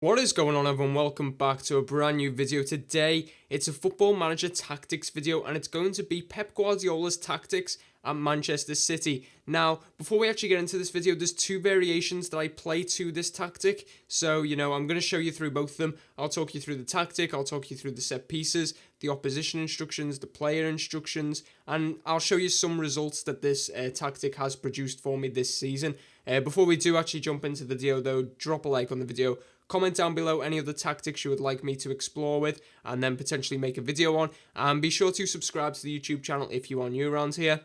What is going on, everyone? Welcome back to a brand new video. Today it's a football manager tactics video, and it's going to be Pep Guardiola's tactics at Manchester City. Now, before we actually get into this video, there's two variations that I play to this tactic. So, I'm going to show you through both of them. I'll talk you through the tactic, I'll talk you through the set pieces, the opposition instructions, the player instructions, and I'll show you some results that this tactic has produced for me this season. Before we do actually jump into the video though, drop a like on the video, comment down below any other tactics you would like me to explore with and then potentially make a video on, and be sure to subscribe to the YouTube channel if you are new around here.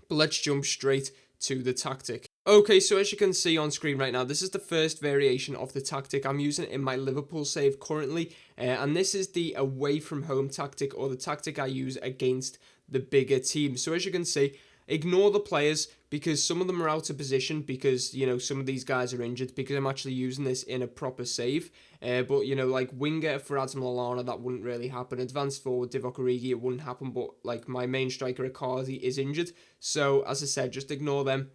But let's jump straight to the tactic. Okay, so as you can see on screen right now, this is the first variation of the tactic. I'm using it in my Liverpool save currently, and this is the away from home tactic, or the tactic I use against the bigger team. So as you can see, ignore the players because some of them are out of position because, some of these guys are injured, because I'm actually using this in a proper save. But, like winger for Adam Lallana, that wouldn't really happen. Advanced forward, Divock Origi, it wouldn't happen. But, like, my main striker, Icardi, is injured. So, as I said, just ignore them.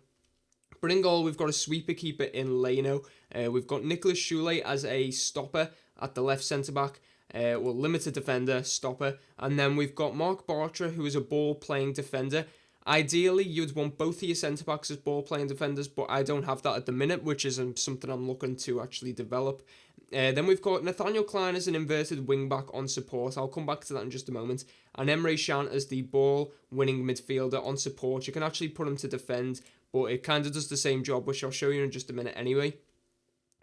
But in goal, we've got a sweeper keeper in Leno. We've got Nicolas Soulé as a stopper at the left centre-back. Limited defender, stopper. And then we've got Marc Bartra, who is a ball-playing defender. Ideally, you'd want both of your centre-backs as ball-playing defenders, but I don't have that at the minute, which is something I'm looking to actually develop. Then we've got Nathaniel Klein as an inverted wing-back on support. I'll come back to that in just a moment. And Emre Can as the ball-winning midfielder on support. You can actually put him to defend, but it kind of does the same job, which I'll show you in just a minute anyway.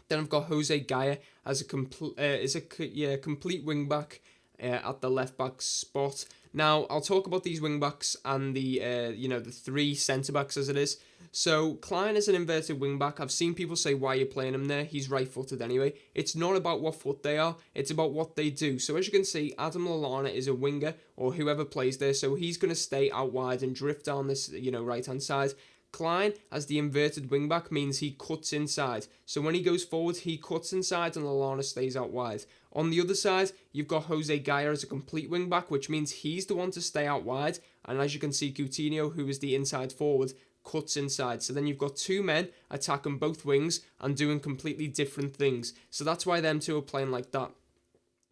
Then I've got Jose Gaya as a complete wing-back at the left-back spot. Now, I'll talk about these wing-backs and the three centre-backs as it is. So, Klein is an inverted wing-back. I've seen people say, why are you playing him there? He's right-footed anyway. It's not about what foot they are, it's about what they do. So, as you can see, Adam Lallana is a winger, or whoever plays there, so he's going to stay out wide and drift down this, right-hand side. Klein, as the inverted wingback, means he cuts inside. So when he goes forward, he cuts inside and Lallana stays out wide. On the other side, you've got Jose Gaya as a complete wingback, which means he's the one to stay out wide. And as you can see, Coutinho, who is the inside forward, cuts inside. So then you've got two men attacking both wings and doing completely different things. So that's why them two are playing like that.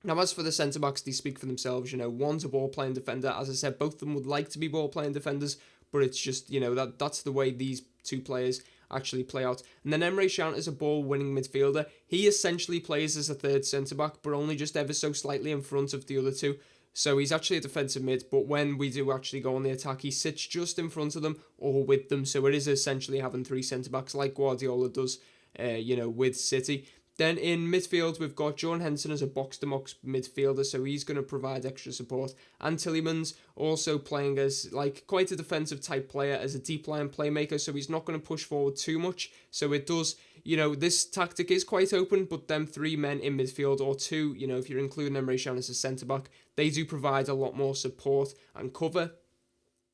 Now, as for the centre-backs, they speak for themselves. One's a ball-playing defender. As I said, both of them would like to be ball-playing defenders, but it's just, that's the way these two players actually play out. And then Emre Can is a ball-winning midfielder. He essentially plays as a third centre-back, but only just ever so slightly in front of the other two. So he's actually a defensive mid, but when we do actually go on the attack, he sits just in front of them or with them. So it is essentially having three centre-backs like Guardiola does, with City. Then in midfield, we've got John Henson as a box-to-box midfielder, so he's going to provide extra support. And Tielemans also playing as quite a defensive type player, as a deep line playmaker, so he's not going to push forward too much. So it does, this tactic is quite open, but them three men in midfield, or two, if you're including Emre Can as a centre-back, they do provide a lot more support and cover.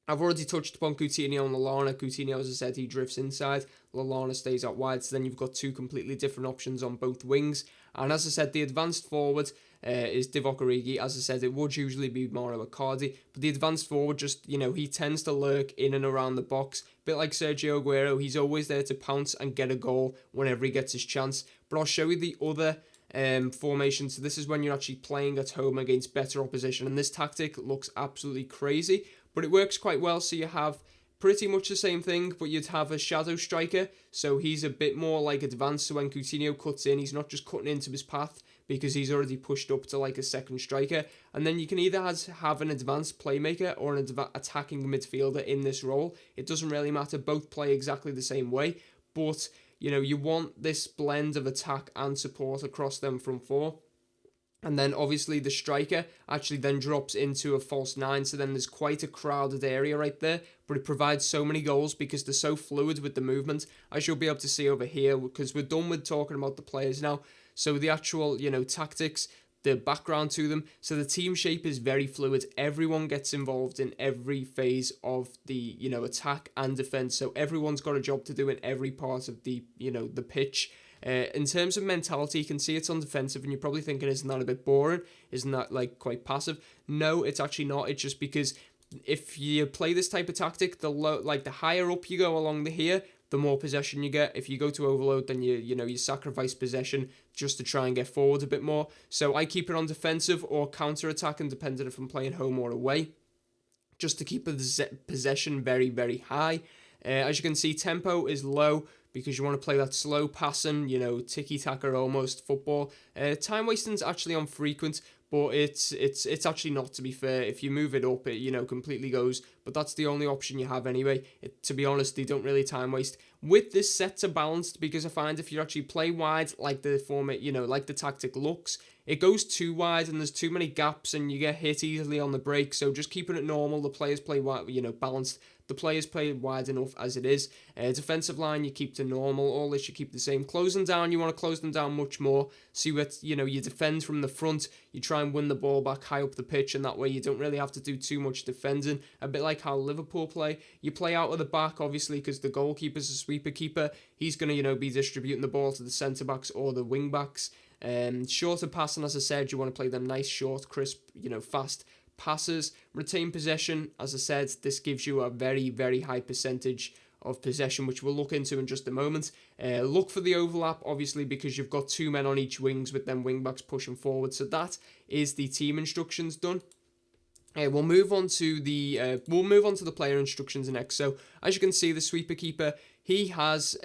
I've already touched upon Coutinho and Lallana. Coutinho, as I said, he drifts inside. Lallana stays out wide. So then you've got two completely different options on both wings. And as I said, the advanced forward is Divock Origi. As I said, it would usually be Mauro Icardi. But the advanced forward just, he tends to lurk in and around the box. A bit like Sergio Aguero. He's always there to pounce and get a goal whenever he gets his chance. But I'll show you the other formation. So this is when you're actually playing at home against better opposition. And this tactic looks absolutely crazy, but it works quite well. So you have pretty much the same thing, but you'd have a shadow striker, so he's a bit more advanced. So when Coutinho cuts in, he's not just cutting into his path because he's already pushed up to a second striker. And then you can either have an advanced playmaker or an attacking midfielder in this role. It doesn't really matter, both play exactly the same way, but you want this blend of attack and support across them front four. And then obviously the striker actually then drops into a false nine, so then there's quite a crowded area right there, but it provides so many goals because they're so fluid with the movement, as you'll be able to see over here, because we're done with talking about the players now. So the actual, tactics, the background to them. So the team shape is very fluid. Everyone gets involved in every phase of the, attack and defense. So everyone's got a job to do in every part of the, the pitch. In terms of mentality, you can see it's on defensive, and you're probably thinking, isn't that a bit boring? Isn't that quite passive? No, it's actually not. It's just because if you play this type of tactic, the higher up you go along the here, the more possession you get. If you go to overload, then you sacrifice possession just to try and get forward a bit more. So I keep it on defensive or counter-attacking, depending if I'm playing home or away, just to keep the possession very, very high. As you can see, tempo is low because you want to play that slow passing, tiki-taka almost football. Time wasting's actually on frequent, but it's actually not, to be fair. If you move it up, it completely goes, but that's the only option you have anyway. To be honest, they don't really time waste. With this, sets are balanced, because I find if you actually play wide, like the format, like the tactic looks, it goes too wide and there's too many gaps and you get hit easily on the break. So just keeping it normal. The players play wide, balanced. The players play wide enough as it is. Defensive line, you keep to normal. All this you keep the same. Closing down, you want to close them down much more. So you defend from the front. You try and win the ball back high up the pitch, and that way you don't really have to do too much defending. A bit like how Liverpool play. You play out of the back, obviously, because the goalkeeper's a sweeper keeper. He's going to, be distributing the ball to the centre backs or the wing backs. Shorter passing, as I said, you want to play them nice, short, crisp, fast passes. Retain possession, as I said, this gives you a very, very high percentage of possession, which we'll look into in just a moment. Look for the overlap, obviously, because you've got two men on each wings with them wing backs pushing forward. So that is the team instructions done. We'll move on to the player instructions next. So as you can see, the sweeper keeper, he has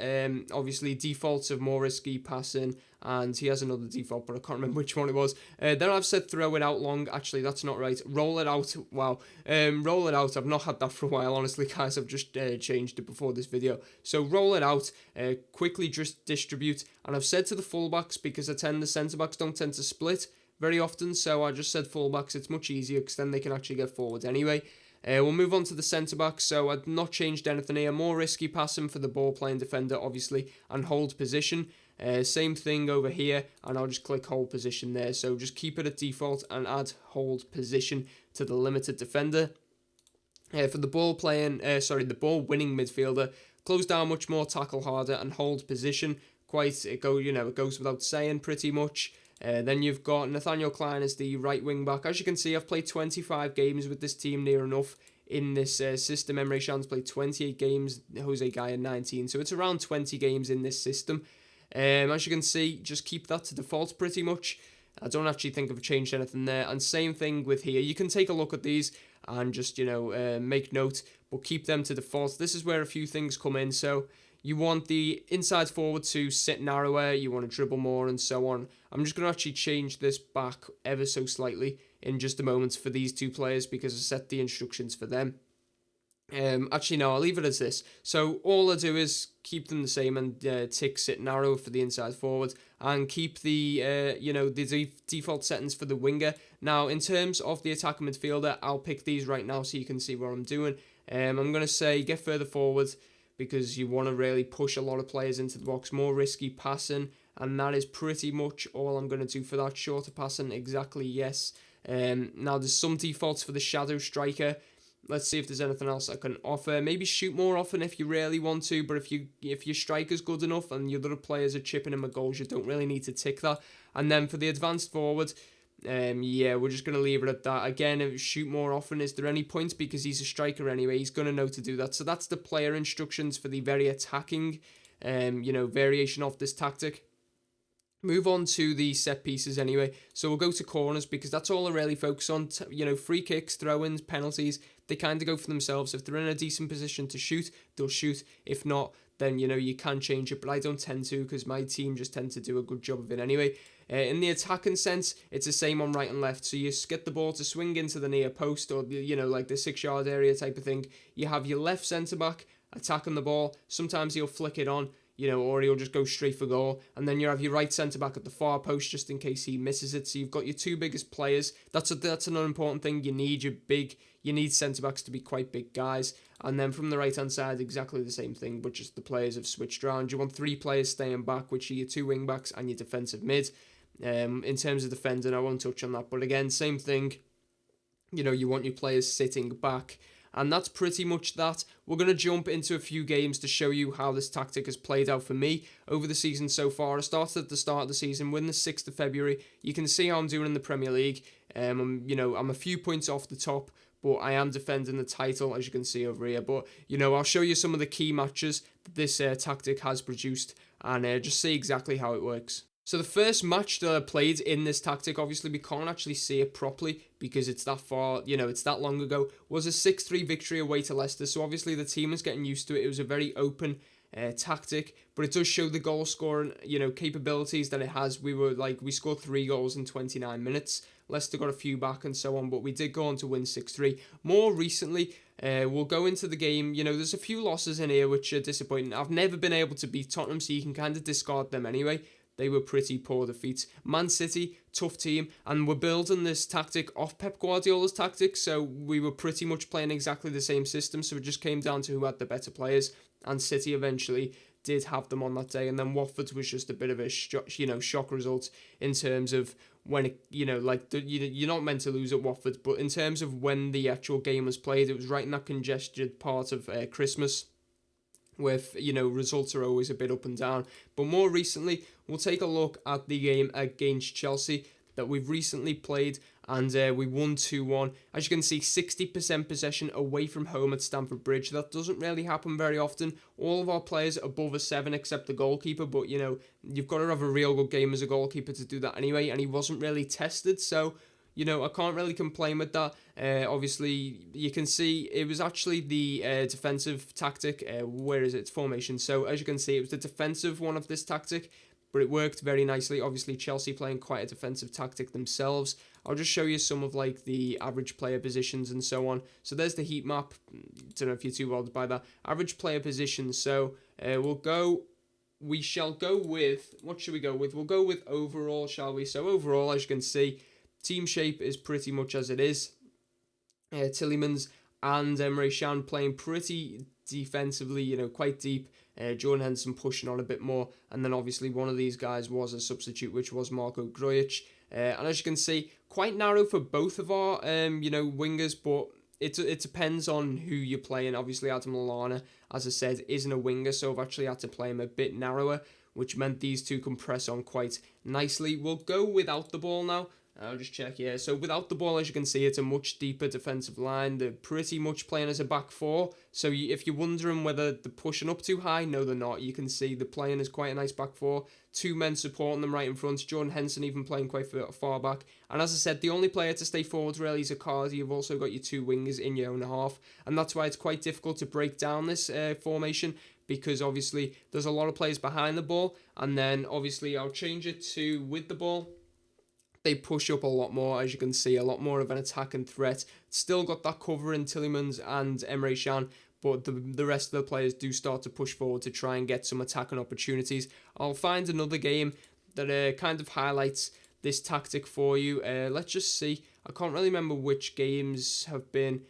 obviously defaults of more risky passing, and he has another default, but I can't remember which one it was. Then I've said throw it out long. Actually, that's not right. Roll it out. Wow. Roll it out. I've not had that for a while, honestly, guys. I've just changed it before this video. So roll it out. Quickly just distribute. And I've said to the fullbacks, because the centre backs don't tend to split very often, so I just said fullbacks. It's much easier because then they can actually get forward anyway. We'll move on to the centre-backs, so I've not changed anything here. More risky passing for the ball-playing defender, obviously, and hold position. Same thing over here, and I'll just click hold position there. So just keep it at default and add hold position to the limited defender. For the the ball-winning midfielder, close down much more, tackle harder, and hold position. It goes without saying, pretty much. Then you've got Nathaniel Klein as the right wing back. As you can see, I've played 25 games with this team, near enough, in this system. Emre Can's played 28 games, Jose Gaya 19, so it's around 20 games in this system. As you can see, just keep that to default pretty much. I don't actually think I've changed anything there. And same thing with here. You can take a look at these and just, make note, but keep them to default. This is where a few things come in. So you want the inside forward to sit narrower, you want to dribble more, and so on. I'm just going to actually change this back ever so slightly in just a moment for these two players, because I set the instructions for them. Actually, no, I'll leave it as this. So all I do is keep them the same and tick sit narrow for the inside forward, and keep the the default settings for the winger. Now, in terms of the attacking midfielder, I'll pick these right now so you can see what I'm doing. I'm going to say get further forward, because you want to really push a lot of players into the box. More risky passing, and that is pretty much all I'm going to do for that. Shorter passing, exactly, yes. Now, there's some defaults for the shadow striker. Let's see if there's anything else I can offer. Maybe shoot more often if you really want to, but if your striker's good enough and your other players are chipping in with goals, you don't really need to tick that. And then for the advanced forward, we're just going to leave it at that. Again, if shoot more often, is there any point? Because he's a striker anyway, he's going to know to do that. So that's the player instructions for the very attacking, variation of this tactic. Move on to the set pieces anyway. So we'll go to corners, because that's all I really focus on. Free kicks, throw-ins, penalties, they kind of go for themselves. If they're in a decent position to shoot, they'll shoot. If not, then, you can change it, but I don't tend to, because my team just tend to do a good job of it anyway. In the attacking sense, it's the same on right and left. So you get the ball to swing into the near post, or, like the 6-yard area type of thing. You have your left centre-back attacking the ball. Sometimes he'll flick it on, or he'll just go straight for goal. And then you have your right centre-back at the far post, just in case he misses it. So you've got your two biggest players. That's another important thing. You need centre-backs to be quite big guys. And then from the right-hand side, exactly the same thing, but just the players have switched around. You want 3 players staying back, which are your 2 wing-backs and your defensive mid. In terms of defending, I won't touch on that. But again, same thing. You want your players sitting back. And that's pretty much that. We're going to jump into a few games to show you how this tactic has played out for me over the season so far. I started at the start of the season, win the 6th of February. You can see how I'm doing in the Premier League. I'm a few points off the top, but I am defending the title, as you can see over here. But, I'll show you some of the key matches that this tactic has produced, and just see exactly how it works. So the first match that I played in this tactic, obviously we can't actually see it properly because it's that far, it's that long ago, was a 6-3 victory away to Leicester. So obviously the team was getting used to it. It was a very open tactic, but it does show the goal scoring, capabilities that it has. We scored 3 goals in 29 minutes. Leicester got a few back and so on, but we did go on to win 6-3. More recently, we'll go into the game. There's a few losses in here which are disappointing. I've never been able to beat Tottenham, so you can kind of discard them anyway. They were pretty poor defeats. Man City, tough team, and we're building this tactic off Pep Guardiola's tactics, so we were pretty much playing exactly the same system, so it just came down to who had the better players, and City eventually did have them on that day, and then Watford was just a bit of a shock result in terms of when it, you're not meant to lose at Watford, but in terms of when the actual game was played, it was right in that congested part of Christmas, with, results are always a bit up and down. But more recently, we'll take a look at the game against Chelsea that we've recently played, and we won 2-1. As you can see, 60% possession away from home at Stamford Bridge. That doesn't really happen very often. All of our players above a 7 except the goalkeeper, but, you've got to have a real good game as a goalkeeper to do that anyway, and he wasn't really tested, so I can't really complain with that. Obviously, you can see it was actually the defensive tactic. Where is it? It's formation. So, as you can see, it was the defensive one of this tactic, but it worked very nicely. Obviously, Chelsea playing quite a defensive tactic themselves. I'll just show you some of the average player positions and so on. So, there's the heat map. Don't know if you're too bothered by that. Average player positions. So, we shall go with, what should we go with? We'll go with overall, shall we? So, overall, as you can see, team shape is pretty much as it is. Tielemans and Emre Can playing pretty defensively, quite deep. Jordan Henderson pushing on a bit more. And then obviously one of these guys was a substitute, which was Marco Grujic. And as you can see, quite narrow for both of our, wingers, but it depends on who you're playing. Obviously, Adam Lallana, as I said, isn't a winger, so I've actually had to play him a bit narrower, which meant these two can press on quite nicely. We'll go without the ball now. I'll just check here. So without the ball, as you can see, it's a much deeper defensive line. They're pretty much playing as a back 4. So if you're wondering whether they're pushing up too high, no, they're not. You can see they're playing as quite a nice back 4. 2 men supporting them right in front. Jordan Henderson even playing quite far back. And as I said, the only player to stay forward really is Icardi. You've also got your 2 wingers in your own half. And that's why it's quite difficult to break down this formation, because obviously there's a lot of players behind the ball. And then obviously I'll change it to with the ball. They push up a lot more, as you can see, a lot more of an attacking threat. Still got that cover in Tielemans and Emre Can, but the rest of the players do start to push forward to try and get some attacking opportunities. I'll find another game that kind of highlights this tactic for you. Let's just see. I can't really remember which games have been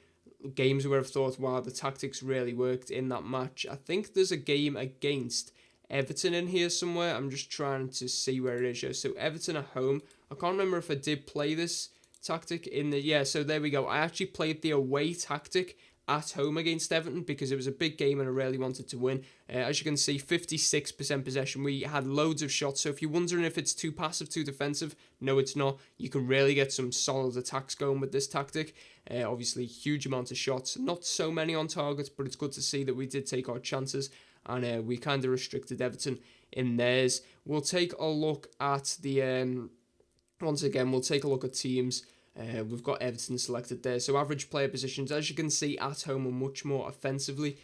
games where I've thought, wow, the tactics really worked in that match. I think there's a game against Everton in here somewhere. I'm just trying to see where it is. So Everton at home. I can't remember if I did play this tactic in the... Yeah, so there we go. I actually played the away tactic at home against Everton because it was a big game and I really wanted to win. As you can see, 56% possession. We had loads of shots. So if you're wondering if it's too passive, too defensive, no, it's not. You can really get some solid attacks going with this tactic. Obviously, huge amount of shots. Not so many on target, but it's good to see that we did take our chances. And we kind of restricted Everton in theirs. We'll take a look at the... Once again, we'll take a look at teams. We've got Everton selected there. So average player positions, as you can see, at home are much more offensively,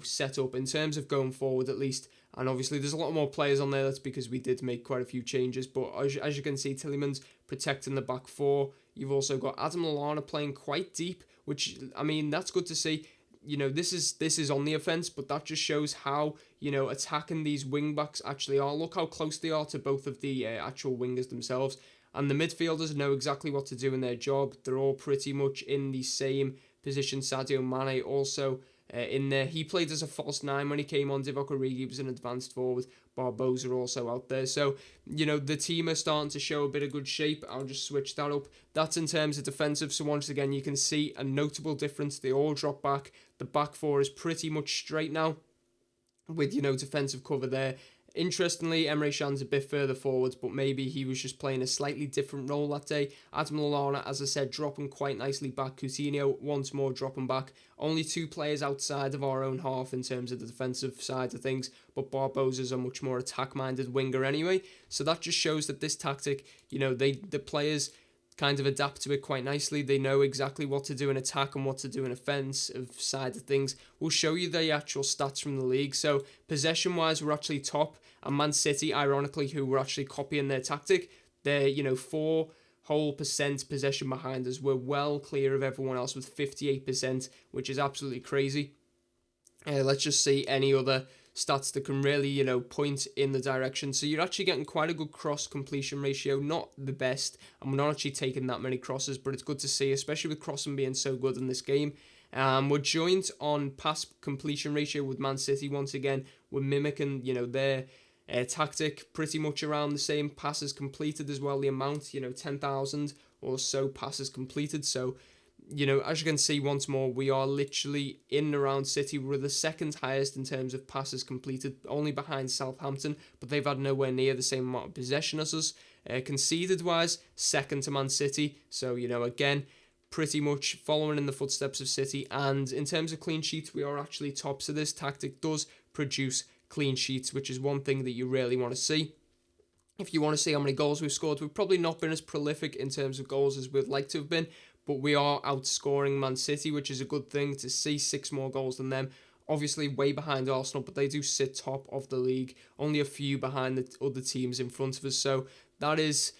set up in terms of going forward at least. And obviously there's a lot more players on there. That's because we did make quite a few changes. But as you can see, Tielemans protecting the back 4. You've also got Adam Lallana playing quite deep, which, I mean, that's good to see. This is on the offense, but that just shows how, attacking these wing backs actually are. Look how close they are to both of the actual wingers themselves. And the midfielders know exactly what to do in their job. They're all pretty much in the same position. Sadio Mane also in there. He played as a false 9 when he came on. Divock Origi was an advanced forward. Barbosa also out there. So, the team are starting to show a bit of good shape. I'll just switch that up. That's in terms of defensive. So once again, you can see a notable difference. They all drop back. The back 4 is pretty much straight now with, defensive cover there. Interestingly, Emre Can's a bit further forwards, but maybe he was just playing a slightly different role that day. Adam Lallana, as I said, dropping quite nicely back. Coutinho once more dropping back. Only 2 players outside of our own half in terms of the defensive side of things, but Barbosa's a much more attack-minded winger anyway. So that just shows that this tactic, the players kind of adapt to it quite nicely. They know exactly what to do in attack and what to do in offensive side of things. We'll show you the actual stats from the league. So possession-wise, we're actually top. And Man City, ironically, who were actually copying their tactic, they're 4% possession behind us. We're well clear of everyone else with 58%, which is absolutely crazy. Let's just see any other stats that can really, point in the direction. So you're actually getting quite a good cross completion ratio, not the best, and we're not actually taking that many crosses, but it's good to see, especially with crossing being so good in this game. We're joint on pass completion ratio with Man City once again. We're mimicking, their tactic, pretty much around the same. Passes completed as well, the amount, 10,000 or so passes completed. So, as you can see once more, we are literally in and around City. We're the second highest in terms of passes completed, only behind Southampton, but they've had nowhere near the same amount of possession as us. Conceded-wise, second to Man City. So, again, pretty much following in the footsteps of City. And in terms of clean sheets, we are actually top. So this tactic does produce clean sheets, which is one thing that you really want to see. If you want to see how many goals we've scored, we've probably not been as prolific in terms of goals as we'd like to have been, but we are outscoring Man City, which is a good thing to see. 6 more goals than them. Obviously way behind Arsenal, but they do sit top of the league, only a few behind the other teams in front of us. So that is,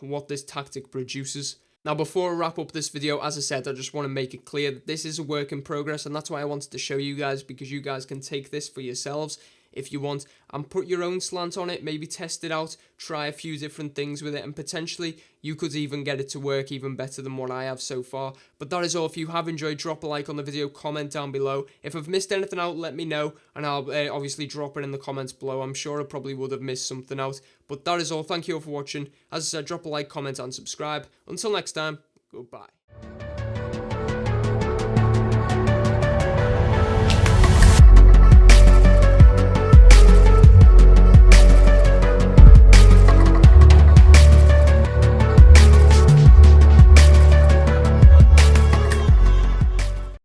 what this tactic produces. Now, before I wrap up this video, as I said, I just want to make it clear that this is a work in progress, and that's why I wanted to show you guys, because you guys can take this for yourselves if you want and put your own slant on it, maybe test it out, try a few different things with it, and potentially you could even get it to work even better than what I have so far. But that is all. If you have enjoyed, drop a like on the video, comment down below. If I've missed anything out, let me know, and I'll obviously drop it in the comments below. I'm sure I probably would have missed something out, but that is all. Thank you all for watching. As I said, drop a like, comment, and subscribe. Until next time, goodbye.